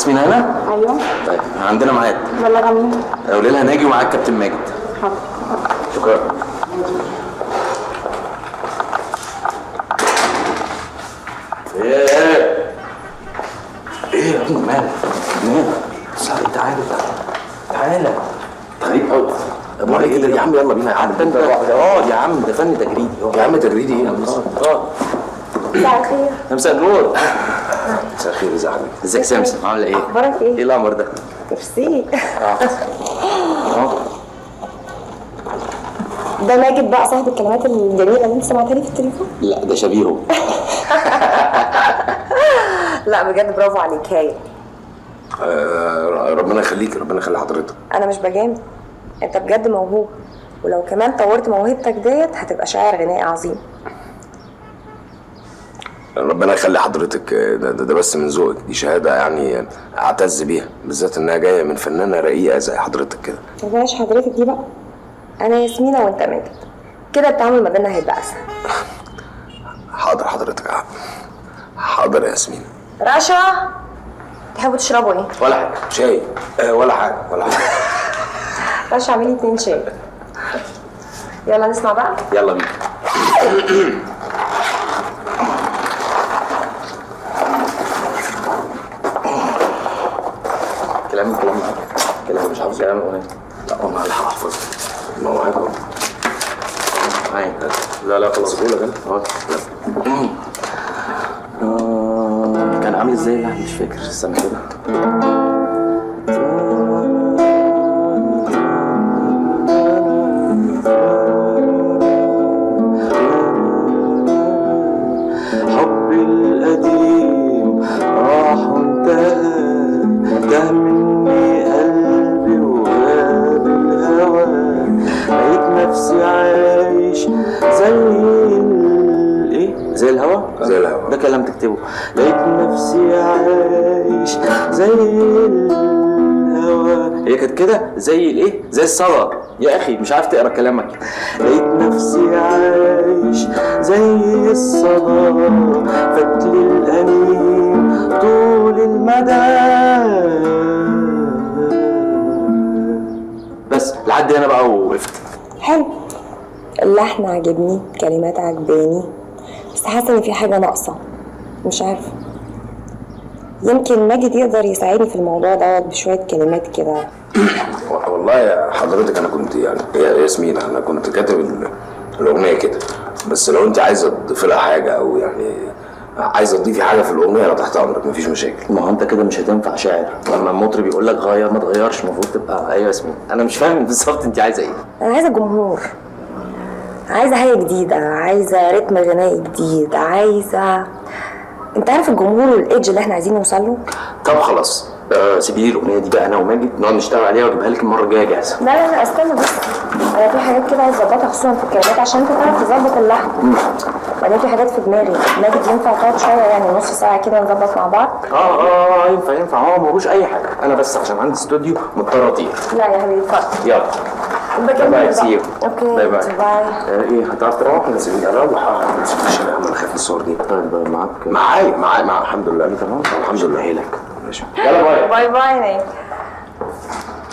ياسمين هنا؟ ايوه. طيب عندنا ميعاد. بلغ مين؟ قولي لها ناجي ومعاك كابتن ماجد. حاضر. شكرا. ايه يا ابني مالك؟ صاحبي تعالى تعالى. غريب قوي. امال ايه ده يا عم؟ يلا بينا يا عم. اقعد يا عم، ده فن تجريدي. يا عم تجريدي ايه؟ اقعد. مساء الخير. مساء النور. مساء الخير يا حبيبي. ازيك سمسم؟ عامله ايه؟ اخبارك ايه؟ ايه الامر ده؟ ميرسي. اهو. ده ماجد بقى صاحب الكلمات الجميله اللي انت سمعتها لي في التليفون؟ لا ده شبيهه. لا بجد برافو عليك هايل. ربنا يخليك، ربنا يخلي حضرتك. انا مش بجامل، انت بجد موهوب، ولو كمان طورت موهبتك ديت هتبقى شاعر غنائي عظيم. ربنا يخلي حضرتك. ده بس من ذوقك، دي شهاده يعني اعتز بيها، بالذات انها جايه من فنانه رقيقه زي حضرتك كده. بلاش حضرتك دي بقى، انا ياسمينه وانت ماجد، كده التعامل ما بيننا هيبقى اسهل. حاضر حضرتك. حاضر يا ياسمين. رشا، تحبوا تشربوا ايه؟ ولا حاجه. شاي؟ ولا حاجه ولا حاجه. رشا اعملي 2 شاي. يلا نسمع بقى. يلا بينا. كلام مش حافظ كلام الاغنيه. لا انا اللي هحفظ. ما هو معاك اهو. معايا. لا خلاص بقول لك انا. كان عامل ازاي؟ لا مش فاكر، استنى كده. حبي القديم راح وانتهى، ده مني قلبي وغاب الهوى، لقيت نفسي عايش زي زي الهوا؟ زي الهوا. ده كلام تكتبه. لقيت نفسي عايش زي الهوا. هي كانت كده زي الايه؟ زي الصلاة يا اخي، مش عارف تقرا كلامك. لقيت نفسي عايش زي الصلاة، فتلي الأنين طول المدى. بس لحد هنا بقى وقفت. حلو، اللحن عجبني، كلمات عجباني، بس حاسه ان في حاجه ناقصه، مش عارفه. يمكن ماجد يقدر يساعدني في الموضوع دوت بشويه كلمات كده. والله يا حضرتك انا كنت يعني يا ياسمين انا كنت كاتب الاغنيه كده، بس لو انت عايزه تضيفي لها حاجه او يعني عايزه تضيفي حاجه في الاغنيه انا تحت امرك، مفيش مشاكل. ما هو انت كده مش هتنفع شاعر، لما المطرب يقول لك غير ما تغيرش، المفروض تبقى ايوه ياسمين. انا مش فاهم بالظبط انت عايزه ايه. انا عايزه جمهور، عايزه حاجه جديده، عايزه رتم غنائي جديد، عايزه، انت عارف الجمهور والايدج اللي احنا عايزين نوصل له. طب خلاص سيبي لي الاغنيه دي بقى انا وماجد نقعد نشتغل عليها واجيبها لك المره الجايه جاهزه. لا استنى بس، انا في حاجات كده عايز اظبطها خصوصا في الكلمات عشان انت تعرف تظبط اللحن. بعدين في حاجات في دماغي. ماجد ينفع تقعد شويه يعني نص ساعه كده نظبط مع بعض؟ ينفع هو ملوش اي حاجه، انا بس عشان عندي استوديو مضطر اطير. لا يا حبيبي اتفضل. يلا بكمل باي. بقى. سي يو. اوكي باي باي. باي. ايه هتعرف تروح؟ انا سيبني اروح. ما تسيبنيش انا خايف من الصور دي. طيب معاك؟ معايا الحمد لله. تمام الحمد لله. لك. ماشي. يلا باي. باي باي.